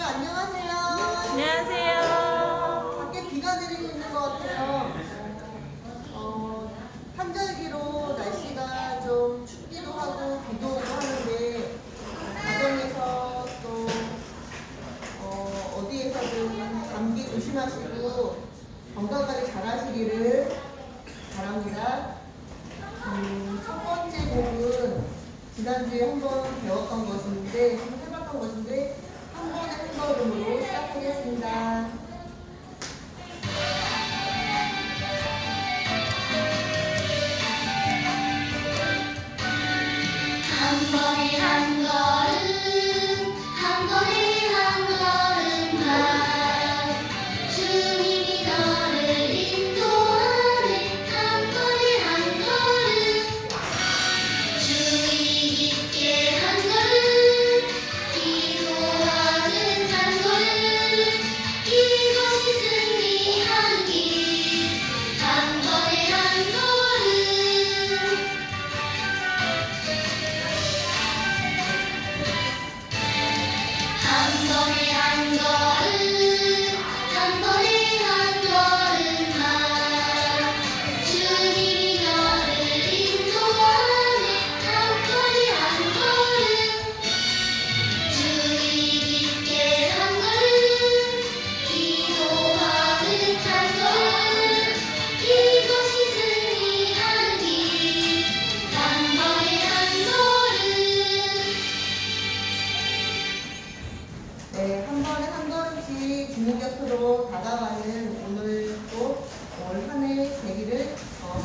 안녕하세요. 안녕하세요. 밖에 비가 내리고 있는 것 같아요. 환절기로 날씨가 좀 춥기도 하고 비도 오고 하는데 가정에서 또 어디에서든 감기 조심하시고 건강관리 잘 하시기를 바랍니다. 첫 번째 곡은 지난주에 한번 배웠던 것인데, 한번 해봤던 것인데, 한 번에 한 걸음으로 시작하겠습니다. 한 번에 한 걸음, 한 번에 한 걸음만 주님이 너를 인도하네. 한 번에 한 걸음, 주의 깊게 한 걸음, 기도하는 한 걸음, 이것이 승리하는 길. 한 번에 한 걸음, 한 번에 한 걸음, 한 번에 한 걸음만 주님이 너를 인도하네. 한 번에 한 걸음, 주의 깊게 한 걸음, 기도하는 한 걸음, 이것이 승리하는 길. 한 번에 한 걸음. 네, 한 번에 한 걸음씩 주님 곁으로 다가가는 오늘 또 올 한 해 되기를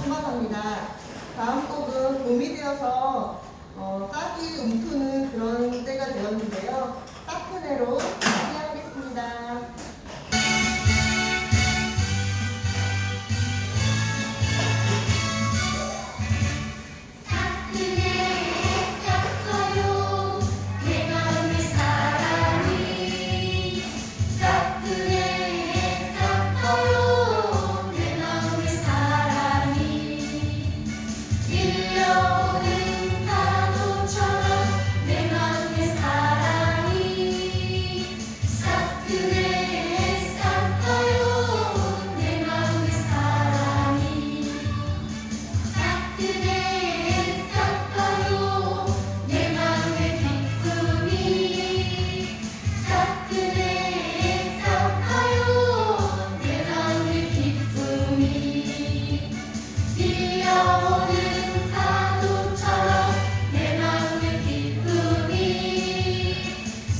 소망합니다. 다음 곡은 봄이 되어서 싹이 움트는 그런 때가 되었는데요. 따끈해로 시작하겠습니다. 따끈해 섞어요 내 마음의 사랑이. 따끈해 섞어요 내 마음의 사랑이. 밀려오는 파도처럼 내 마음의 사랑이. 따끈해 섞어요 내 마음의 사랑이. 따끈해 섞어요 내 마음의 기쁨이. 따끈해 섞어요 내 마음의 기쁨이. 밀려오는 파도처럼 내 마음의 기쁨이.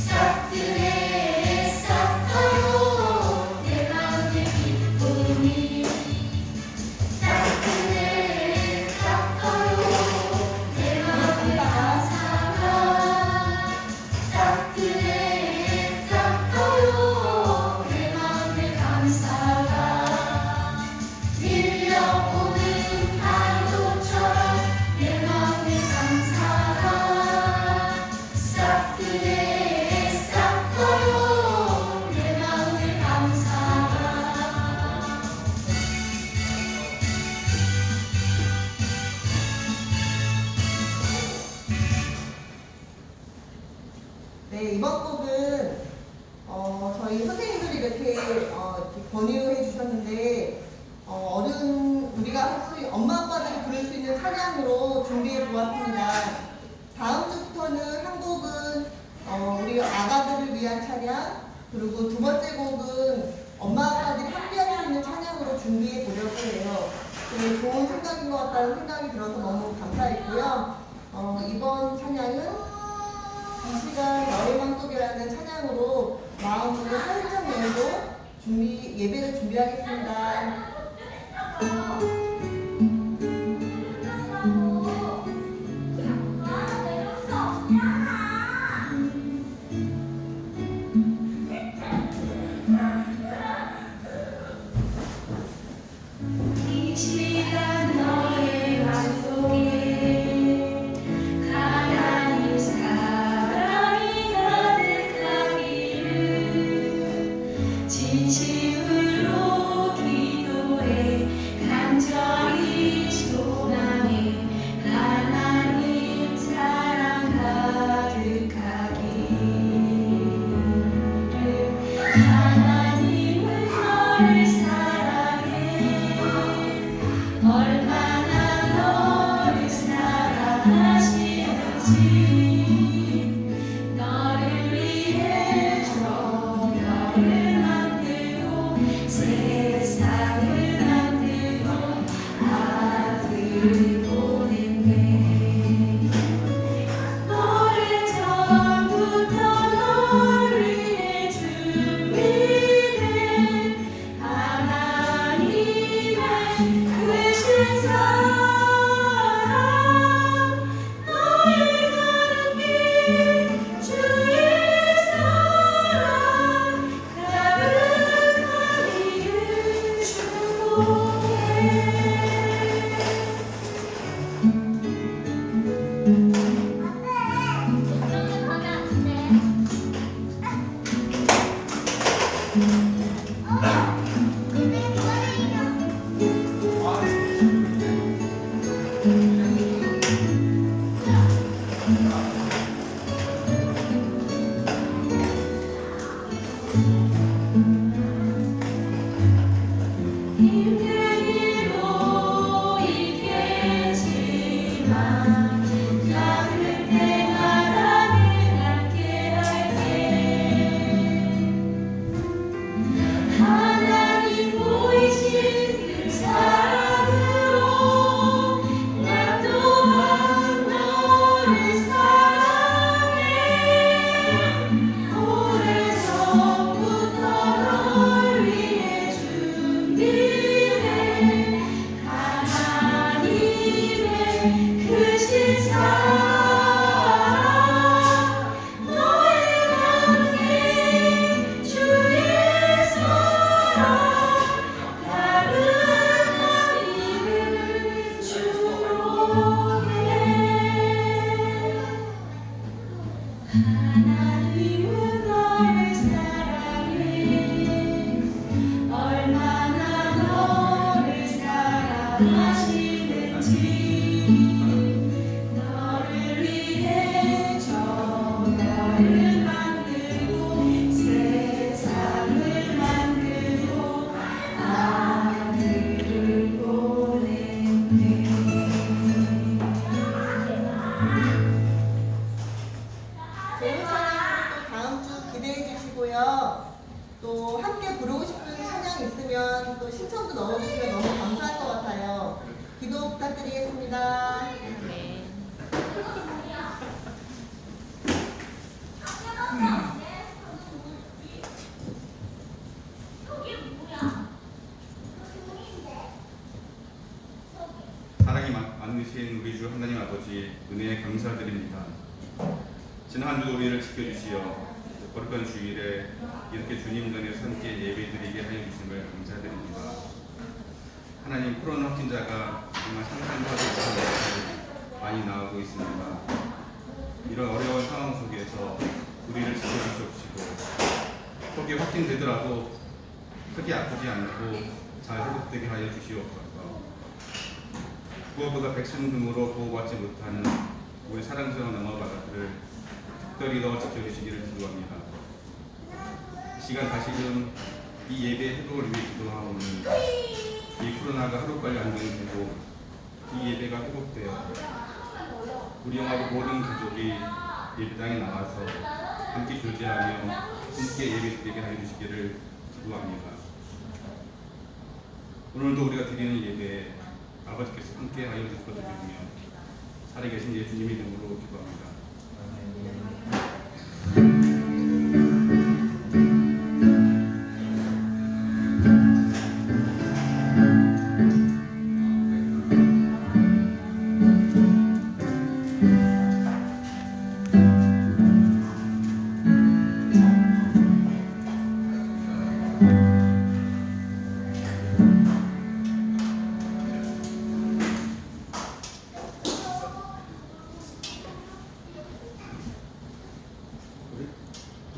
따끈해 섞어요 내 마음의 기쁨이. 따끈해 섞어요 내 마음의 감사가. 따끈해 섞어요 내 마음의 감사가. 밀려오는 파도처럼 내 마음의 감사가. 따끈해 섞어요 내 마음의 감사가. 네, 이번 곡은 저희 선생님들이 이렇게 권유해 주셨는데 우리가 할 수 엄마 아빠들이 부를 수 있는 찬양으로 준비해 보았습니다. 다음 주부터는 한 곡은 우리 아가들을 위한 찬양, 그리고 두 번째 곡은 엄마 아빠들이 함께할 수 있는 찬양으로 준비해 보려고 해요. 되게 좋은 생각인 것 같다는 생각이 들어서 너무 감사했고요. 이번 찬양은 이 시간 너의 맘속이라는 찬양으로 마음을 살짝 열고 예배를 준비하겠습니다. 이 시간 너의 맘속에 하나님 사랑이 가득하기를 진심으로 기도해 간절히 소망해. 하나님 사랑 가득하기를. 힘든 일도 있겠지만 작은 때마다 늘 함께할게. 하나님 보이신 그 사랑으로 나 또한 너를 사랑해. 오래전부터 널 위해 준비된 하나님의 크신 사랑 너의 관계 주의 사랑 가득한 이를 축복해. 하나님은 너를 사랑해. 얼마나 너를 사랑하시는지 너를 위해 저 너를 만들고 세상을 만들고 아들을 보냈네. 좋은 찬양도 또 다음 주 기대해 주시고요. 또 함께 부르고 싶은 찬양 있으면 또 신청도 넣어주시면 너무 감사할 것 같아요. 기도 부탁드리겠습니다. 사랑이 많으신 우리 주 하나님 아버지 은혜에 감사드립니다. 지난 한 주도 우리를 지켜주시어 거룩한 주일에 이렇게 주님 전에서 함께 예배드리게 하여 주신 걸 감사드립니다. 하나님, 코로나 확진자가 정말 상상도 하지 못한 것을 많이 나오고 있습니다. 이런 어려운 상황 속에서 우리를 지켜주시옵시고 혹이 확진되더라도 크게 아프지 않고 잘 회복되게 하여 주시옵소서. 무엇보다 백신 등으로 보호받지 못하는 우리 사랑스러운 엄마 바다들을 특별히 더 지켜주시기를 기도합니다. 이 시간 다시금 이 예배 회복을 위해 기도하오니 이 코로나가 하루빨리 안정되고 이 예배가 회복되어 우리 영화도 모든 가족이 예배당에 나와서 함께 교제하며 함께 예배드리게 하여 주시기를 기도합니다. 오늘도 우리가 드리는 예배에 아버지께서 함께 하여 주실 것을 믿으며 살아계신 예수님의 이름으로 기도합니다.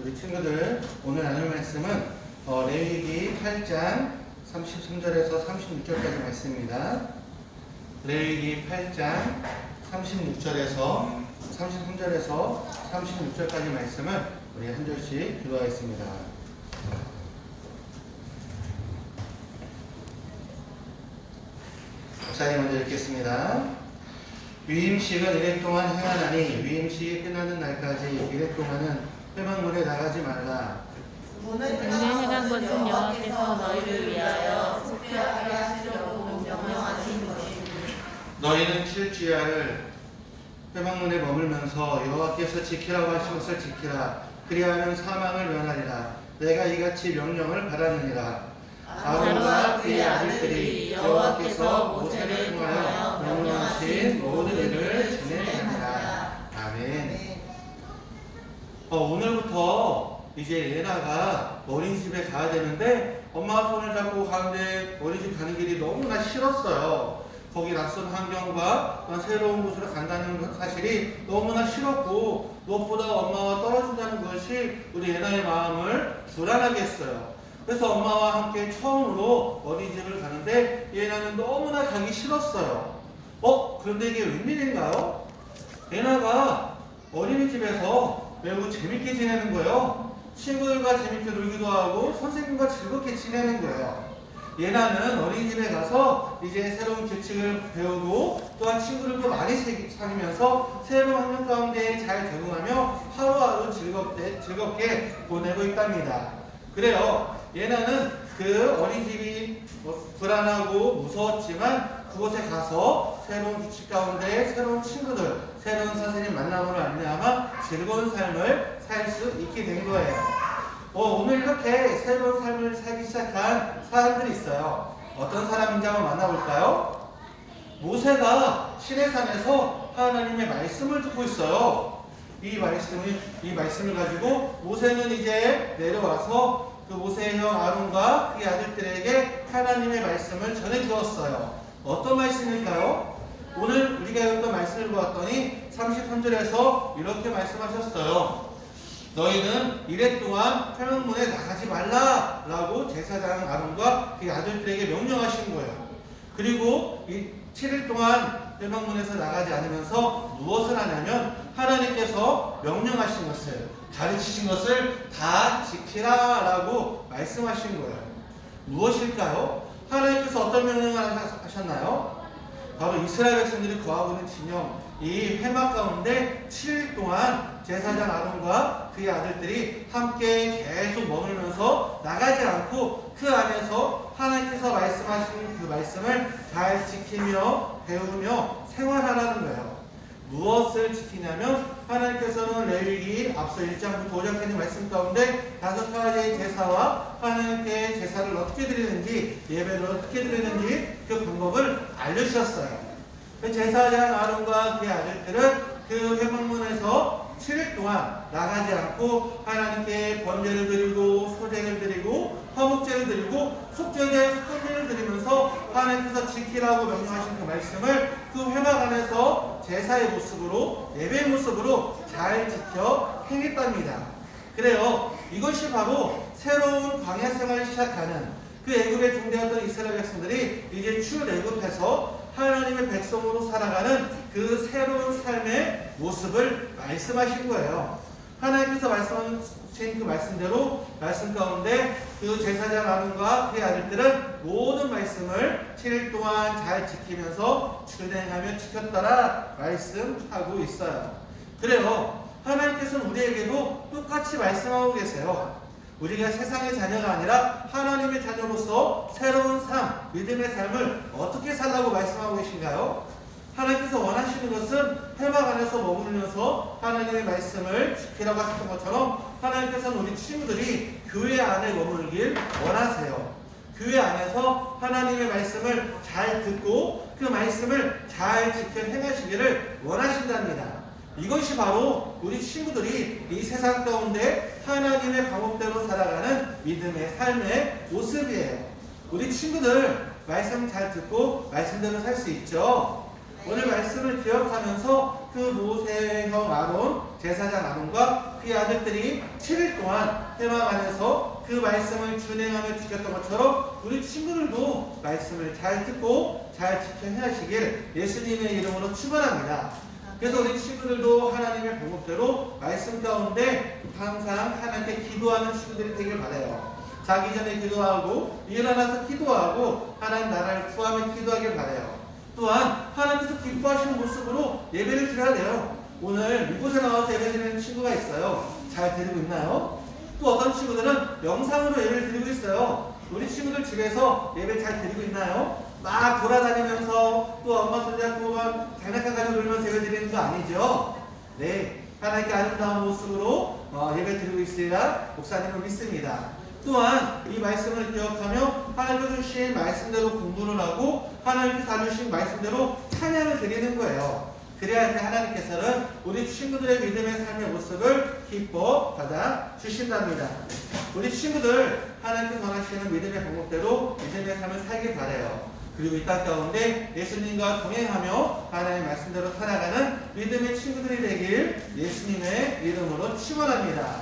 우리 친구들, 오늘 나눌 말씀은 레위기 8장 33절에서 36절까지 말씀입니다. 레위기 8장 36절에서 33절에서 36절까지 말씀을 우리 한 절씩 기도하겠습니다. 목사님 먼저 읽겠습니다. 위임식은 1회 동안 행하나니 위임식이 끝나는 날까지 1회 동안은 회막문에 나가지 말라. 오늘 오늘 행한 것은 여호와께서 너희를 위하여 속죄하게 하시려고 명령하신 것이니 너희는 7주야를 회막문에 머물면서 여호와께서 지키라고 하신 것을 지키라. 그리하면 사망을 면하리라. 내가 이같이 명령을 받았느니라. 아론과 그의 아들들이 여호와께서 모세를 통하여 명령하신 모든 일을 지내니라. 아멘. 네. 오늘부터 이제 예나가 어린이집에 가야 되는데 엄마가 손을 잡고 가는데 어린이집 가는 길이 너무나 싫었어요. 거기 낯선 환경과 새로운 곳으로 간다는 사실이 너무나 싫었고 무엇보다 엄마와 떨어진다는 것이 우리 예나의 마음을 불안하게 했어요. 그래서 엄마와 함께 처음으로 어린이집을 가는데 예나는 너무나 가기 싫었어요. 그런데 이게 웬일인가요? 예나가 어린이집에서 매우 재밌게 지내는 거예요. 친구들과 재밌게 놀기도 하고 선생님과 즐겁게 지내는 거예요. 예나는 어린이집에 가서 이제 새로운 규칙을 배우고 또한 친구들도 많이 사귀면서 새로운 환경 가운데 잘 적응하며 하루하루 즐겁게 보내고 있답니다. 그래요. 예나는 그 어린이집이 불안하고 무서웠지만 그곳에 가서 새로운 규칙 가운데 새로운 친구들, 새로운 선생님 만남으로 말미암아 즐거운 삶을 살 수 있게 된 거예요. 오늘 이렇게 새로운 삶을 살기 시작한 사람들이 있어요. 어떤 사람인지 한번 만나볼까요? 모세가 시내산에서 하나님의 말씀을 듣고 있어요. 이 말씀을 가지고 모세는 이제 내려와서 그 모세의 형 아론과 그의 아들들에게 하나님의 말씀을 전해 주었어요. 어떤 말씀일까요? 오늘 우리가 읽었던 말씀을 보았더니 33절에서 이렇게 말씀하셨어요. 너희는 이래 동안 회막문에 나가지 말라 라고 제사장 아론과 그의 아들들에게 명령하신 거예요. 그리고 이 7일 동안 회막문에서 나가지 않으면서 무엇을 하냐면 하나님께서 명령하신 것을, 가르치신 것을 다 지키라 라고 말씀하신 거예요. 무엇일까요? 하나님께서 어떤 명령을 하셨나요? 바로 이스라엘 백성들이 거하고 있는 진영, 이 회막 가운데 7일 동안 제사장 아론과 그의 아들들이 함께 계속 머물면서 나가지 않고 그 안에서 하나님께서 말씀하신 그 말씀을 잘 지키며 배우며 생활하라는 거예요. 무엇을 지키냐면 하나님께서는 레위기 앞서 1장부터 5장까지 말씀 가운데 5가지의 제사와 하나님께 제사를 어떻게 드리는지, 예배를 어떻게 드리는지 그 방법을 알려주셨어요. 제사장 아론과 그의 아들들은 그 회막문에서 7일 동안 나가지 않고 하나님께 번제를 드리고 소제를 드리고 화목제를 드리고 속죄제, 속죄를 드리면서 하나님께서 지키라고 명령하신 그 말씀을 그 회막 안에서 제사의 모습으로, 예배의 모습으로 잘 지켜 행했답니다. 그래요. 이것이 바로 새로운 광야 생활을 시작하는 그 애굽의 종되었던 이스라엘 백성들이 이제 출애굽해서 하나님의 백성으로 살아가는 그 새로운 삶의 모습을 말씀하신 거예요. 하나님께서 말씀하신 그 말씀대로 말씀 가운데 그 제사장 아론과 그의 아들들은 모든 말씀을 7일 동안 잘 지키면서 준행하며 지켰더라 말씀하고 있어요. 그래요. 하나님께서는 우리에게도 똑같이 말씀하고 계세요. 우리가 세상의 자녀가 아니라 하나님의 자녀로서 새로운 삶, 믿음의 삶을 어떻게 살라고 말씀하고 계신가요? 하나님께서 원하시는 것은 회막 안에서 머물면서 하나님의 말씀을 지키라고 하셨던 것처럼 하나님께서는 우리 친구들이 교회 안에 머물길 원하세요. 교회 안에서 하나님의 말씀을 잘 듣고 그 말씀을 잘 지켜 행하시기를 원하신답니다. 이것이 바로 우리 친구들이 이 세상 가운데 하나님의 방법대로 살아가는 믿음의 삶의 모습이에요. 우리 친구들 말씀 잘 듣고 말씀대로 살 수 있죠. 오늘 말씀을 기억하면서 그 모세의 형 아론, 제사장 아론과 그의 아들들이 7일 동안 회막 안에서 그 말씀을 준행하며 지켰던 것처럼 우리 친구들도 말씀을 잘 듣고 잘 지켜 행하시길 예수님의 이름으로 축원합니다. 그래서 우리 친구들도 하나님의 방법대로 말씀 가운데 항상 하나님께 기도하는 친구들이 되길 바라요. 자기 전에 기도하고 일어나서 기도하고 하나님 나라를 구하며 기도하길 바라요. 또한 하나님께서 기뻐하시는 모습으로 예배를 드려야 돼요. 오늘 이곳에 나와서 예배 드리는 친구가 있어요. 잘 드리고 있나요? 또 어떤 친구들은 영상으로 예배를 드리고 있어요. 우리 친구들 집에서 예배 잘 드리고 있나요? 막 돌아다니면서 또 엄마 손잡고 막 장난감 가지고 놀면서 예배 드리는 거 아니죠? 네, 하나님께 아름다운 모습으로 예배 드리고 있으리라 목사님을 믿습니다. 또한 이 말씀을 기억하며 하나님께서 주신 말씀대로 공부를 하고 하나님께서 주신 말씀대로 찬양을 드리는 거예요. 그래야 하나님께서는 우리 친구들의 믿음의 삶의 모습을 기뻐 받아 주신답니다. 우리 친구들 하나님께서 원하시는 믿음의 방법대로 믿음의 삶을 살길 바라요. 그리고 이 땅 가운데 예수님과 동행하며 하나님의 말씀대로 살아가는 믿음의 친구들이 되길 예수님의 이름으로 축원합니다.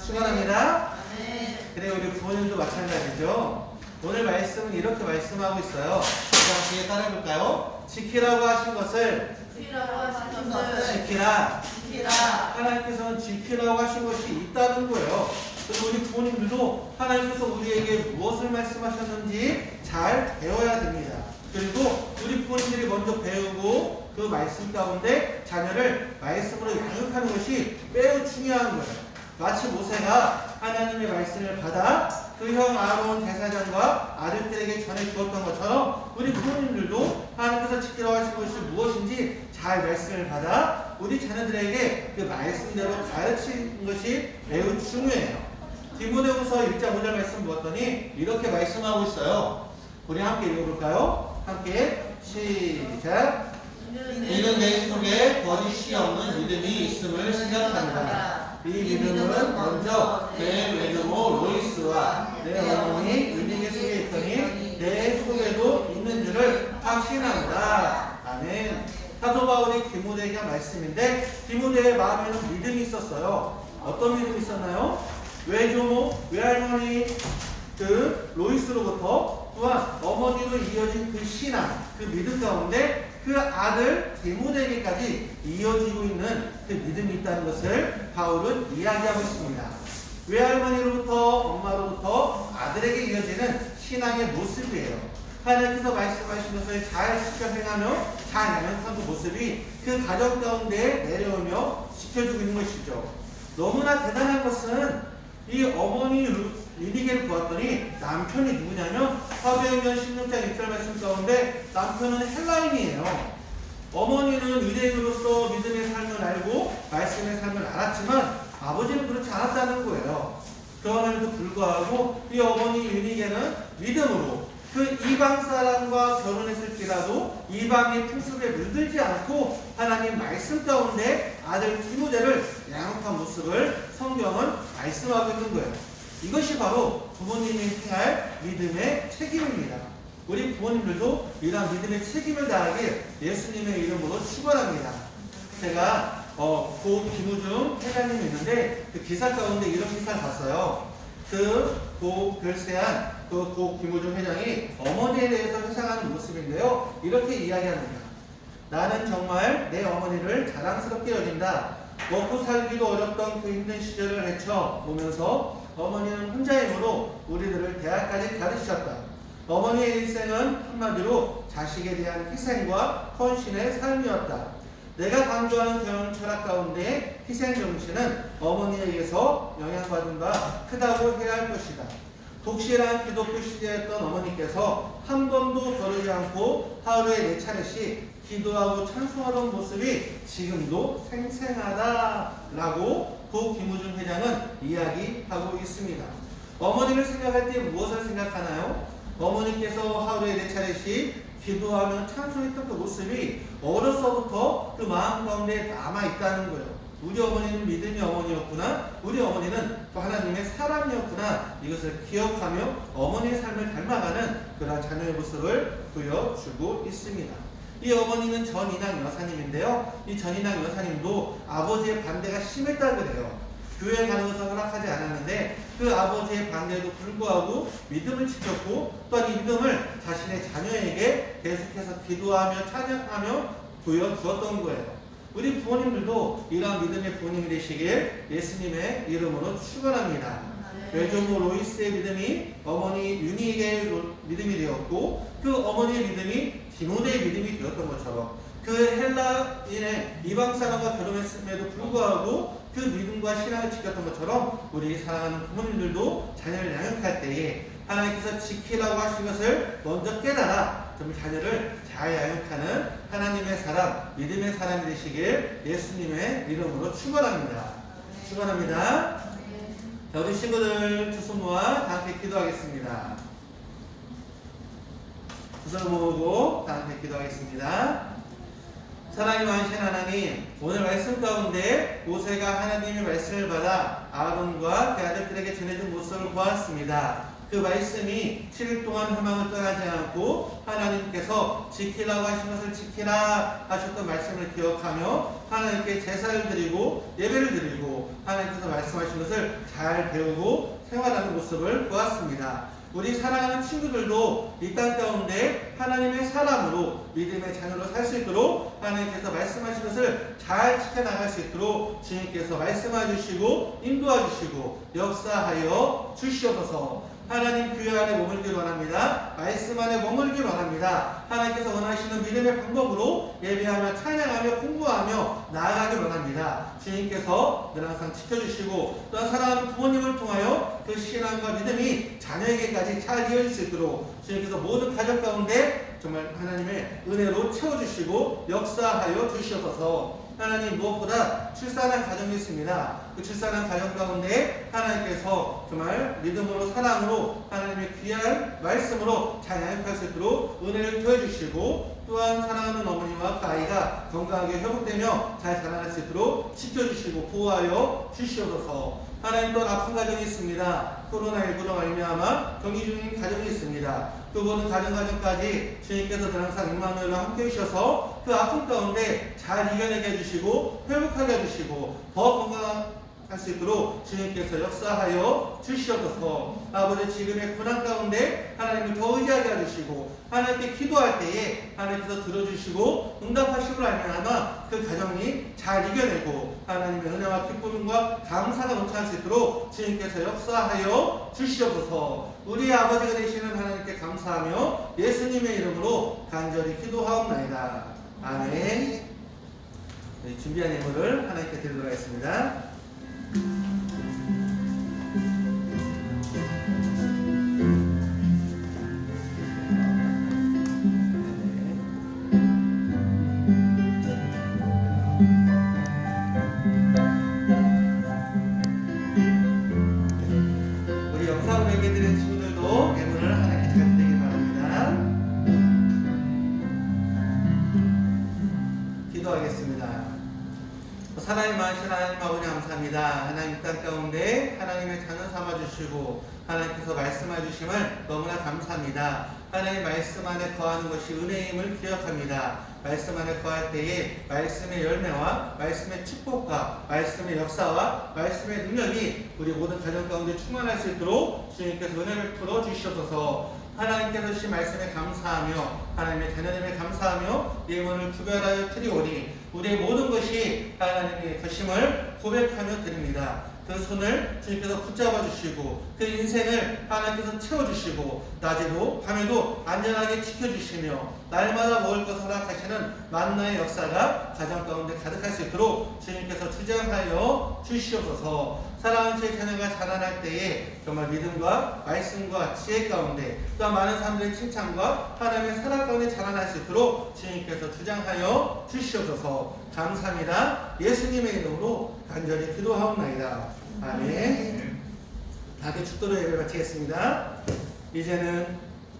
축원합니다. 네. 그래 우리 부모님도 마찬가지죠. 오늘 말씀은 이렇게 말씀하고 있어요. 자, 뒤에 따라해볼까요? 지키라고 하신 것을 지키라고 하신 것을 지키라. 지키라. 하나님께서는 지키라고 하신 것이 있다는 거예요. 그래서 우리 부모님들도 하나님께서 우리에게 무엇을 말씀하셨는지 잘 배워야 됩니다. 그리고 우리 부모님들이 먼저 배우고 그 말씀 가운데 자녀를 말씀으로 양육하는 것이 매우 중요한 거예요. 마치 모세가 하나님의 말씀을 받아 그 형 아론 제사장과 아들들에게 전해 주었던 것처럼 우리 부모님들도 하나님께서 지키라고 하신 것이 무엇인지 잘 말씀을 받아 우리 자녀들에게 그 말씀대로 가르치는 것이 매우 중요해요. 디모데후서 1장 5절 말씀 보았더니 이렇게 말씀하고 있어요. 우리 함께 읽어볼까요? 함께 시작. 이는 내 속에 거짓이 없는 믿음이 있음을 생각합니다. 이 믿음은 먼저 내 외조모 로이스와 내 어머니 은희계 속에 있더니 내 속에도 있는 줄을 확신한다. 아멘. 사도 바울이 디모데에게 한 말씀인데 디모데의 마음에는 믿음이 있었어요. 어떤 믿음이 있었나요? 외조모, 외할머니 그 로이스로부터 또한 어머니로 이어진 그 신앙, 그 믿음 가운데 그 아들 디모데에게까지 이어지고 있는 그 믿음이 있다는 것을 바울은 이야기하고 있습니다. 외할머니로부터 엄마로부터 아들에게 이어지는 신앙의 모습이에요. 하나님께서 말씀하신 것을 잘 지켜 행하며 잘 양육한 그 모습이 그 가정 가운데 내려오며 지켜주고 있는 것이죠. 너무나 대단한 것은 이 어머니 리디게를 보았더니 남편이 누구냐면 사도행전 16장 1절 말씀 가운데 남편은 헬라인이에요. 어머니는 유대인으로서 믿음의 삶을 알고 말씀의 삶을 알았지만 아버지는 그렇지 않았다는 거예요. 그럼에도 불구하고 이 어머니 유니게는 믿음으로 그 이방 사람과 결혼했을지라도 이방의 풍습에 물들지 않고 하나님 말씀 가운데 아들 디모데를 양육한 모습을 성경은 말씀하고 있는 거예요. 이것이 바로 부모님이 행할 믿음의 책임입니다. 우리 부모님들도 이러한 믿음의 책임을 다하길 예수님의 이름으로 축원합니다. 제가 고 김우중 회장님이 있는데 그 기사 가운데 이런 기사를 봤어요. 고 별세한 고 김우중 회장이 어머니에 대해서 회상하는 모습인데요. 이렇게 이야기합니다. 나는 정말 내 어머니를 자랑스럽게 여긴다. 먹고 살기도 어렵던 그 힘든 시절을 헤쳐보면서 어머니는 혼자 힘으로 우리들을 대학까지 가르치셨다. 어머니의 인생은 한마디로 자식에 대한 희생과 헌신의 삶이었다. 내가 강조하는 경영 철학 가운데 희생 정신은 어머니에게서 영향받은 바 크다고 해야 할 것이다. 독실한 기독교 시대였던 어머니께서 한 번도 거르지 않고 하루에 4차례씩 기도하고 찬송하던 모습이 지금도 생생하다라고 고 김우중 회장은 이야기하고 있습니다. 어머니를 생각할 때 무엇을 생각하나요? 어머니께서 하루에 4차례씩 기도하며 찬송했던 그 모습이 어려서부터 그 마음 가운데 남아있다는 거예요. 우리 어머니는 믿음의 어머니였구나. 우리 어머니는 또 하나님의 사람이었구나. 이것을 기억하며 어머니의 삶을 닮아가는 그런 자녀의 모습을 보여주고 있습니다. 이 어머니는 전인학 여사님인데요. 이 전인학 여사님도 아버지의 반대가 심했다 그래요. 교회 가는 것을 허락하지 않았는데 그 아버지의 반대에도 불구하고 믿음을 지켰고 또한 이 믿음을 자신의 자녀에게 계속해서 기도하며 찬양하며 보여주었던 거예요. 우리 부모님들도 이러한 믿음의 부모님이 되시길 예수님의 이름으로 축원합니다. 외조모 로이스의 믿음이 어머니 유니에게의 믿음이 되었고 그 어머니의 믿음이 디모데의 믿음이 되었던 것처럼 그 헬라인의 이방 사람과 결혼했음에도 불구하고 그 믿음과 신앙을 지켰던 것처럼 우리 사랑하는 부모님들도 자녀를 양육할 때에 하나님께서 지키라고 하신 것을 먼저 깨달아 좀 자녀를 잘 양육하는 하나님의 사람, 믿음의 사람이 되시길 예수님의 이름으로 축원합니다. 축원합니다. 자, 우리 친구들 두 손 모아 다 함께 기도하겠습니다. 두 손 모으고 다 함께 기도하겠습니다. 사랑이 많으신 하나님, 오늘 말씀 가운데 모세가 하나님의 말씀을 받아 아론과 그 아들들에게 전해준 모습을 보았습니다. 그 말씀이 7일 동안 희망을 떠나지 않고 하나님께서 지키라고 하신 것을 지키라 하셨던 말씀을 기억하며 하나님께 제사를 드리고 예배를 드리고 하나님께서 말씀하신 것을 잘 배우고 생활하는 모습을 보았습니다. 우리 사랑하는 친구들도 이 땅 가운데 하나님의 사람으로 믿음의 자녀로 살 수 있도록 하나님께서 말씀하신 것을 잘 지켜나갈 수 있도록 주님께서 말씀해 주시고 인도해 주시고 역사하여 주시옵소서. 하나님 교회 안에 머물길 원합니다. 말씀 안에 머물길 원합니다. 하나님께서 원하시는 믿음의 방법으로 예배하며 찬양하며 공부하며 나아가길 원합니다. 주님께서 늘 항상 지켜주시고 또한 사랑하는 부모님을 통하여 그 신앙과 믿음이 자녀에게까지 잘 이어질 수 있도록 주님께서 모든 가정 가운데 정말 하나님의 은혜로 채워주시고 역사하여 주시옵소서. 하나님 무엇보다 출산한 가정이 있습니다. 그 출산한 가정 가운데 하나님께서 정말 믿음으로 사랑으로 하나님의 귀한 말씀으로 잘 양육할 수 있도록 은혜를 더해주시고 또한 사랑하는 어머니와 그 아이가 건강하게 회복되며 잘 자라날 수 있도록 지켜주시고 보호하여 주시옵소서. 하나님 또 아픈 가정이 있습니다. 코로나19로 말미암아 격리 중인 가정이 있습니다. 그 모든 가정까지 주님께서 늘 항상 임마누엘로 함께 해주셔서 그 아픔 가운데 잘 이겨내게 해주시고 회복하게 해주시고 더 건강할 수 있도록 주님께서 역사하여 주시옵소서. 아버지 지금의 고난 가운데 하나님을 더 의지하게 해주시고 하나님께 기도할 때에 하나님께서 들어주시고 응답하심을 알면 그 가정이 잘 이겨내고 하나님의 은혜와 기쁨과 감사가 넘쳐날 수 있도록 주님께서 역사하여 주시옵소서. 우리 아버지가 되시는 하나님께 감사하며 예수님의 이름으로 간절히 기도하옵나이다. 아멘. 준비한 예물을 하나님께 드리도록 하겠습니다. 우리 영상으로 예배드리는 친구들도 예물을 하나님께 잘 드리기 바랍니다. 기도하겠습니다. 사랑이 많으신 하나님 아버지 감사합니다. 하나님 땅 가운데 하나님의 자녀 삼아주시고 하나님께서 말씀해 주심을 너무나 감사합니다. 하나님 말씀 안에 거하는 것이 은혜임을 기억합니다. 말씀 안에 거할 때에 말씀의 열매와 말씀의 축복과 말씀의 역사와 말씀의 능력이 우리 모든 가정 가운데 충만할 수 있도록 주님께서 은혜를 풀어 주시옵소서. 하나님께서 주신 말씀에 감사하며 하나님의 자녀됨에 감사하며 예물을 구별하여 드리오니 우리의 모든 것이 하나님의 것임을 고백하며 드립니다. 그 손을 주님께서 붙잡아 주시고 그 인생을 하나님께서 채워주시고 낮에도 밤에도 안전하게 지켜주시며 날마다 먹을 것을 허락하시는 만나의 역사가 가정 가운데 가득할 수 있도록 주님께서 주장하여 주시옵소서. 사랑하는 제 자녀가 자라날 때에 정말 믿음과 말씀과 지혜 가운데 또 많은 사람들의 칭찬과 하나님의 사랑 가운데 자라날 수 있도록 주님께서 주장하여 주시옵소서. 감사합니다. 예수님의 이름으로 간절히 기도하옵나이다. 아멘. 다들 축도로 예배 마치겠습니다. 이제는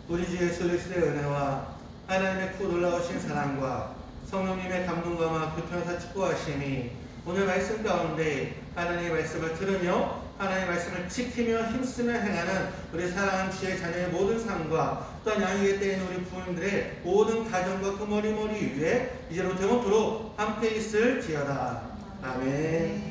우리 주 예수 그리스도의 은혜와 하나님의 크 놀라우신 사랑과 성령님의 감동과 교통사 축복하심이 오늘 말씀 가운데 하나님의 말씀을 들으며 하나님의 말씀을 지키며 힘쓰며 행하는 우리 사랑하는 주의 자녀의 모든 삶과 또한 양육의 때에 있는 우리 부모님들의 모든 가정과 그 머리 위에 이제로 영원토록 함께 있을지어다. 아멘.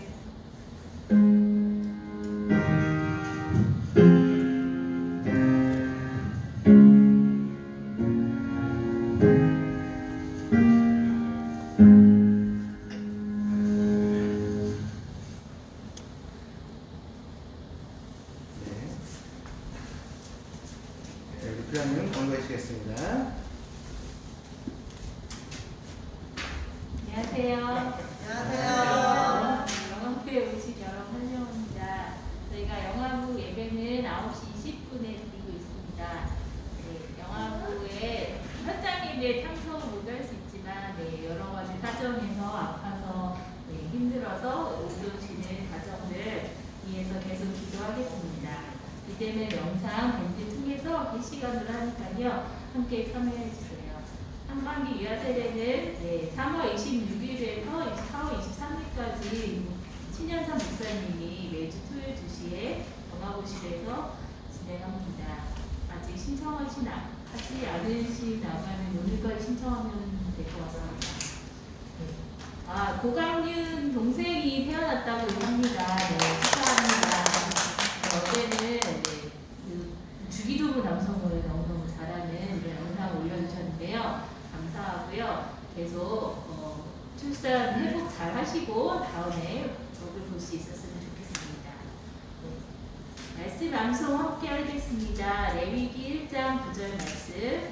건거해주시겠습니다. 안녕하세요. 안녕하세요. 영화부에 오신 여러분 환영합니다. 저희가 영화부 예배는 9시 20분에 드리고 있습니다. 네, 영화부에 현장 예배 참석 못할 수 있지만 여러 가지 사정에서 아파서 힘들어서 못 오시는 가정들 위해서 계속 기도하겠습니다. 이제는 영상 밴드 통해서 게시간으로 하니까요. 함께 참여해주세요. 한반기 유아세례는 3월 26일에서 4월 23일까지 신현삼 목사님이 매주 토요일 2시에 영화부실에서 진행합니다. 아직 신청하지 않으시다면 오늘까지 신청하면 될 것 같습니다. 고강윤 동생이 태어났다고 합니다. 축하합니다. 어제는 마치겠습니다. 레위기 1장 9절 말씀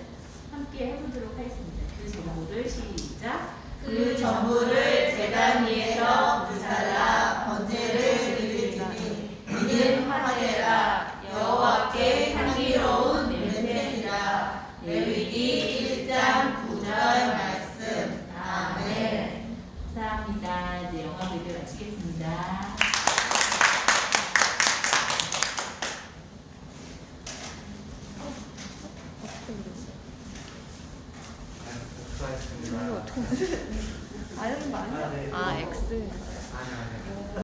함께 해보도록 하겠습니다. 그 전부를 시작. 그 전부를 제단 위에서 불살라 번제를 드리니 이는 화제라 여호와께 향기로운 냄새니라. 레위기 1장 9절 말씀. 아멘. 감사합니다. 이제 영화 배교 마치겠습니다. 수고하셨습니다. 아는 거 아니야? 네. 아, X. 아니, 아니.